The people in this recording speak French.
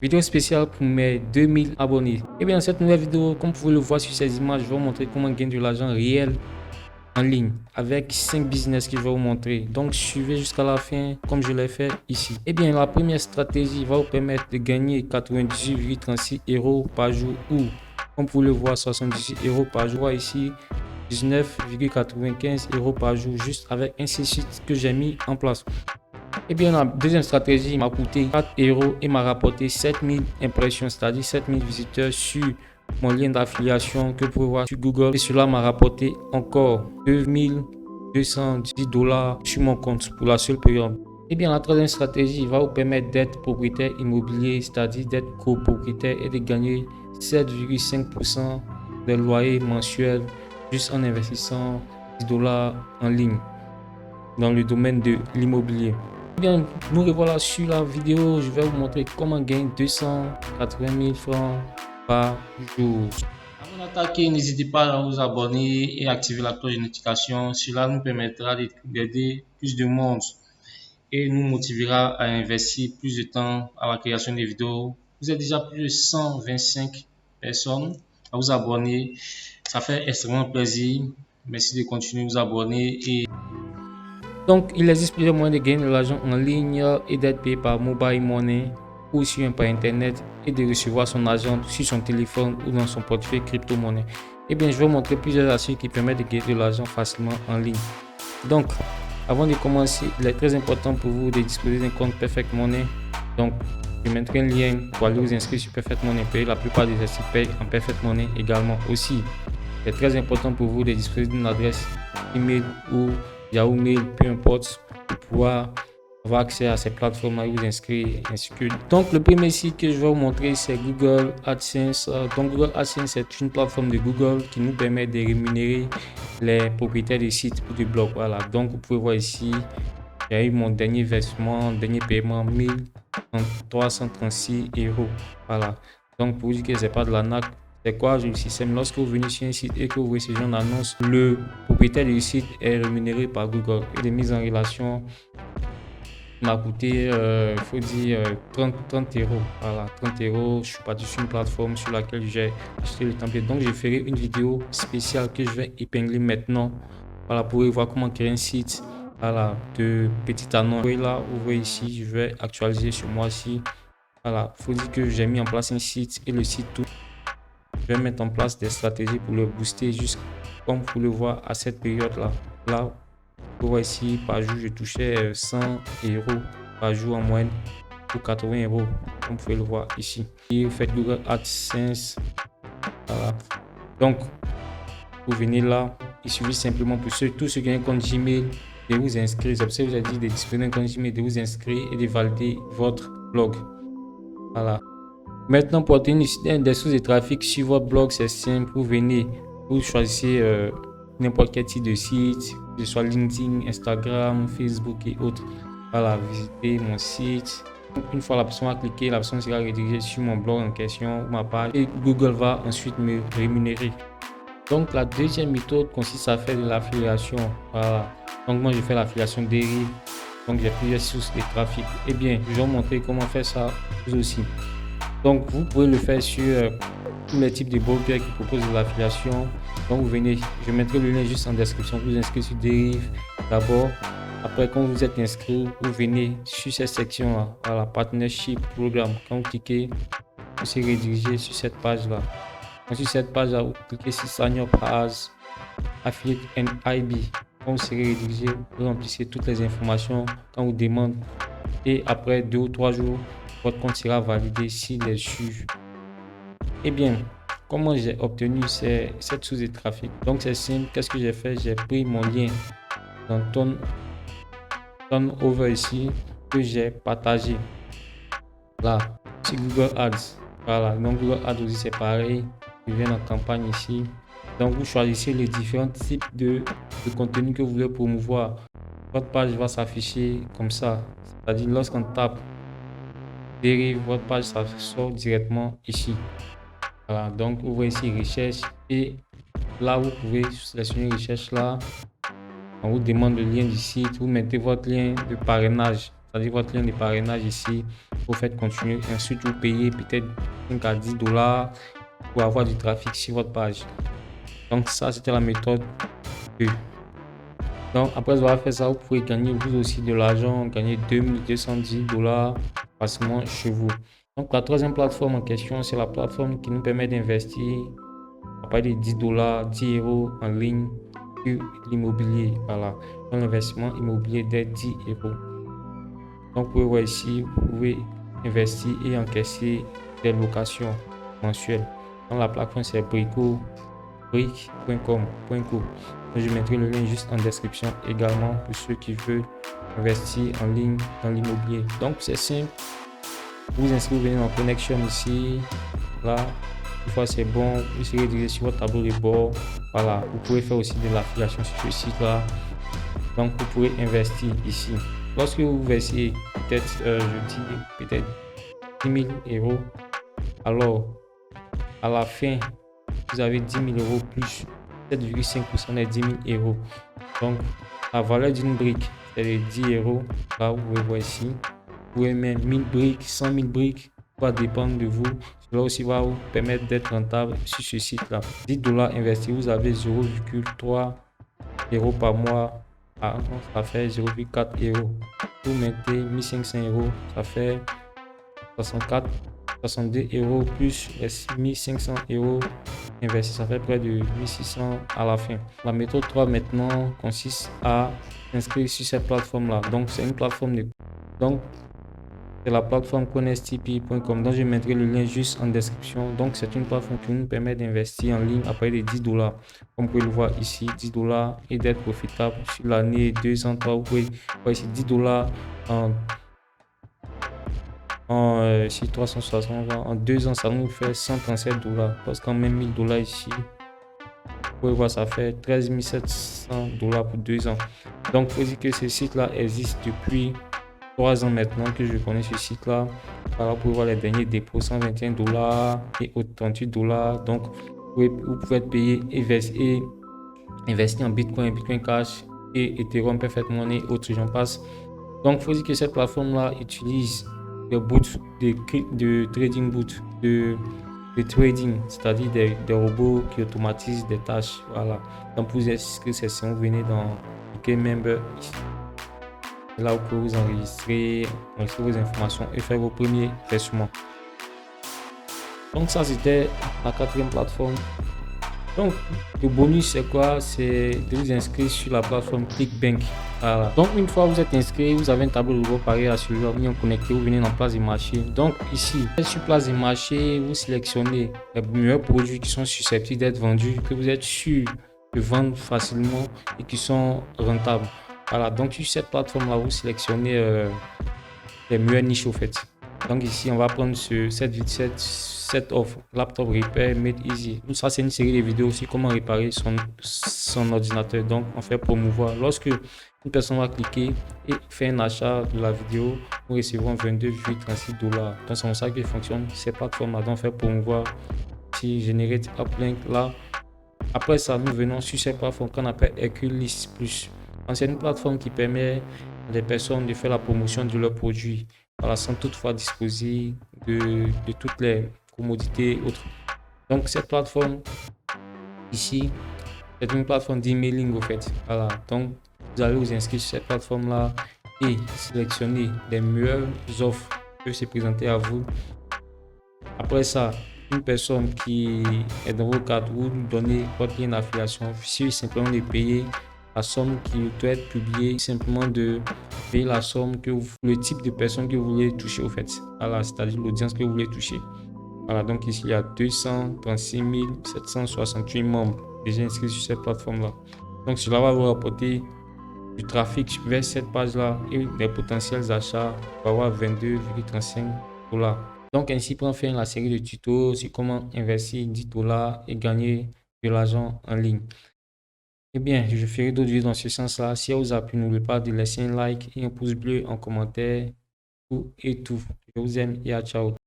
Vidéo spéciale pour mes 2000 abonnés. Et bien dans cette nouvelle vidéo, comme vous pouvez le voir sur ces images, je vais vous montrer comment gagner de l'argent réel en ligne avec 5 business que je vais vous montrer. Donc suivez jusqu'à la fin comme je l'ai fait ici. Et bien la première stratégie va vous permettre de gagner 98,36 € par jour ou comme vous pouvez le voir 78 € par jour ici. 19,95 € par jour juste avec un site que j'ai mis en place. Et bien la deuxième stratégie m'a coûté 4 € et m'a rapporté 7000 impressions, c'est-à-dire 7000 visiteurs sur mon lien d'affiliation que vous pouvez voir sur Google. Et cela m'a rapporté encore 2210 $ sur mon compte pour la seule période. Et bien la troisième stratégie va vous permettre d'être propriétaire immobilier, c'est-à-dire d'être copropriétaire et de gagner 7,5% de loyer mensuel juste en investissant 10 $ en ligne dans le domaine de l'immobilier. Bien, nous revoilà sur la vidéo. Je vais vous montrer comment gagner 280 000 francs par jour. Avant d'attaquer, n'hésitez pas à vous abonner et activer la cloche de notification. Cela nous permettra d'aider plus de monde et nous motivera à investir plus de temps à la création des vidéos. Vous êtes déjà plus de 125 personnes à vous abonner. Ça fait extrêmement plaisir. Merci de continuer à vous abonner. Donc, il existe plusieurs moyens de gagner de l'argent en ligne et d'être payé par mobile money ou sur par internet et de recevoir son argent sur son téléphone ou dans son portefeuille crypto-monnaie. Et bien, je vais vous montrer plusieurs astuces qui permettent de gagner de l'argent facilement en ligne. Donc, avant de commencer, il est très important pour vous de disposer d'un compte Perfect Money. Donc, je mettrai un lien pour aller vous inscrire sur Perfect Money. La plupart des sites payent en Perfect Money également aussi. C'est très important pour vous de disposer d'une adresse email ou Yahoo Mail, peu importe, pour pouvoir avoir accès à ces plateformes et vous inscrire ainsi que. Donc le premier site que je vais vous montrer, c'est Google AdSense. Donc Google AdSense est une plateforme de Google qui nous permet de rémunérer les propriétaires des sites ou des blogs. Voilà, donc vous pouvez voir ici, j'ai eu mon dernier versement, dernier paiement 1336 €. Voilà, donc pour vous dire que c'est pas de l'arnaque. C'est quoi le système? Lorsque vous venez sur un site et que vous recevez une annonce, le propriétaire du site est rémunéré par Google. Et les mises en relation m'a coûté, il faut dire, 30 €. Voilà, 30 €. Je suis parti sur une plateforme sur laquelle j'ai acheté le template. Donc, je ferai une vidéo spéciale que je vais épingler maintenant. Voilà, pour voir comment créer un site. Voilà, de petites annonces. Et là, vous voyez ici, je vais actualiser ce mois-ci. Voilà, il faut dire que j'ai mis en place un site et le site tout. Je vais mettre en place des stratégies pour le booster juste comme vous le voir à cette période là vous voyez ici par jour je touchais 100 € par jour en moyenne pour 80 € comme vous pouvez le voir ici. Et vous faites Google AdSense. Voilà, donc vous venez là, il suffit simplement pour tous ceux qui ont un compte Gmail de vous inscrire. C'est pour ça que vous avez dit de disposer d'un compte Gmail, de vous inscrire et de valider votre blog. Voilà. Maintenant, pour obtenir des sources de trafic sur votre blog, c'est simple. Vous venez, vous choisissez n'importe quel type de site, que ce soit LinkedIn, Instagram, Facebook et autres. Voilà, visitez mon site. Une fois la personne a cliqué, la personne sera redirigée sur mon blog en question, ma page, et Google va ensuite me rémunérer. Donc, la deuxième méthode consiste à faire de l'affiliation. Voilà. Donc, moi, je fais l'affiliation dérive. Donc, j'ai plusieurs sources de trafic. Eh bien, je vais vous montrer comment faire ça vous aussi. Donc, vous pouvez le faire sur tous les types de brokers qui proposent de l'affiliation. Donc, vous venez, je mettrai le lien juste en description. Vous inscrivez sur Derive d'abord. Après, quand vous êtes inscrit, vous venez sur cette section-là, à la Partnership Programme. Quand vous cliquez, vous serez redirigé sur cette page-là. Sur cette page-là, vous cliquez sur Sign Up as Affiliate and IB. Quand vous serez redirigé, vous remplissez toutes les informations quand vous demande. Et après 2 ou 3 jours, votre compte sera validé s'il est sûr. Eh bien, comment j'ai obtenu cette source de trafic? Donc c'est simple, qu'est-ce que j'ai fait? J'ai pris mon lien dans Turnover ici que j'ai partagé là sur Google Ads. Voilà, donc Google Ads aussi c'est pareil. Je viens en campagne ici. Donc vous choisissez les différents types de contenu que vous voulez promouvoir. Votre page va s'afficher comme ça, c'est-à-dire lorsqu'on tape Derive, votre page ça sort directement ici. Voilà, donc vous voyez ici recherche et là vous pouvez sélectionner recherche là. On vous demande le lien du site, vous mettez votre lien de parrainage, c'est-à-dire votre lien de parrainage ici. Vous faites continuer. Ensuite, vous payez peut-être 5 à 10 dollars pour avoir du trafic sur votre page. Donc, ça, c'était la méthode 2. Donc, après avoir fait ça, vous pouvez gagner vous aussi de l'argent, gagner 2210 dollars facilement chez vous. Donc, la troisième plateforme en question, c'est la plateforme qui nous permet d'investir à partir de 10 dollars, 10 euros en ligne sur l'immobilier. Voilà, l'investissement immobilier de 10 euros. Donc, vous pouvez voir ici, vous pouvez investir et encaisser des locations mensuelles. Donc, la plateforme, c'est brick.com. Je mettrai le lien juste en description également pour ceux qui veulent investir en ligne dans l'immobilier. Donc, c'est simple. Vous inscrivez, venez en connexion ici. Là, une fois c'est bon, vous serez dirigé sur votre tableau de bord. Voilà, vous pouvez faire aussi de l'affiliation sur ce site-là. Donc, vous pourrez investir ici. Lorsque vous versez peut-être, je dis peut-être 10 000 euros, alors à la fin, vous avez 10 000 euros plus 7,5% des 10 000 euros. Donc, la valeur d'une brique, c'est les 10 euros. Là, vous pouvez voir ici. Vous pouvez mettre 1000 briques, 100 000 briques, va dépendre de vous. Cela aussi va vous permettre d'être rentable sur ce site-là. 10 dollars investis, vous avez 0,3 euros par mois. Ça fait 0,4 euros. Vous mettez 1500 euros, ça fait 62 euros plus les 1500 euros investis, ça fait près de 1600 à la fin. La méthode 3 maintenant consiste à s'inscrire sur cette plateforme-là. Donc, c'est une plateforme de... Donc, c'est la plateforme connecttipi.com dont je mettrai le lien juste en description. Donc, c'est une plateforme qui nous permet d'investir en ligne à partir de 10 dollars. Comme vous pouvez le voir ici, 10 dollars et d'être profitable sur l'année, 2 ans, 3. Vous pouvez voir ici 10 dollars sur 360 en 2 ans, ça nous fait 137 dollars. Parce qu'en même 1000 dollars ici, vous pouvez voir, ça fait 13 700 dollars pour 2 ans. Donc, il faut dire que ce site-là existe depuis 3 ans maintenant que je connais ce site-là. Voilà, vous pouvez voir les derniers dépôts, 121 dollars et 38 dollars. Donc, vous pouvez être payé et investir en Bitcoin, Bitcoin Cash et Ethereum, Perfect Money, autres, j'en passe. Donc, il faut dire que cette plateforme-là utilise des boots, de trading boots, de trading, c'est-à-dire des robots qui automatisent des tâches. Voilà. Donc, pour vous inscrire, c'est si vous venez dans OK Member ici. Là, vous pouvez vous enregistrer vos informations et faire vos premiers versements. Donc, ça, c'était la quatrième plateforme. Donc, le bonus, c'est quoi? C'est de vous inscrire sur la plateforme ClickBank. Voilà. Donc, une fois que vous êtes inscrit, vous avez un tableau de bord pareil à celui-là, vous connecté, vous venez dans place des marchés. Donc, ici, sur place des marchés, vous sélectionnez les meilleurs produits qui sont susceptibles d'être vendus, que vous êtes sûr de vendre facilement et qui sont rentables. Voilà, donc sur cette plateforme-là, vous sélectionnez les meilleures niches au fait. Donc ici, on va prendre cette offre, laptop repair made easy. Ça, c'est une série de vidéos aussi, comment réparer son ordinateur. Donc, on fait promouvoir. Lorsque une personne va cliquer et faire un achat de la vidéo, nous recevons 22,36 dollars. Donc, c'est comme ça que fonctionne ces plateformes-là. Donc, on fait promouvoir. Si générer uplink là. Après ça, nous venons sur cette plateforme qu'on appelle Hercules Plus. C'est une plateforme qui permet à des personnes de faire la promotion de leurs produits, voilà, sans toutefois disposer de toutes les commodités autres. Donc cette plateforme ici, c'est une plateforme d'emailing au fait. Voilà, donc vous allez vous inscrire sur cette plateforme là et sélectionner les meilleures offres qui peuvent se présenter à vous. Après ça, une personne qui est dans vos cadres, vous donnez votre lien d'affiliation, suffit simplement de payer la somme qui doit être publiée, simplement de payer la somme que le type de personne que vous voulez toucher au fait. Voilà, c'est-à-dire l'audience que vous voulez toucher. Voilà, donc ici il y a 236 768 membres déjà inscrits sur cette plateforme-là. Donc cela va vous rapporter du trafic vers cette page-là et des potentiels achats pour avoir 22,35 dollars. Donc ainsi prend fin la série de tutos sur comment investir 10 dollars et gagner de l'argent en ligne. Eh bien, je ferai d'autres vidéos dans ce sens-là. Si elle vous a plu, n'oubliez pas de laisser un like et un pouce bleu en commentaire. Tout et tout. Je vous aime et à ciao.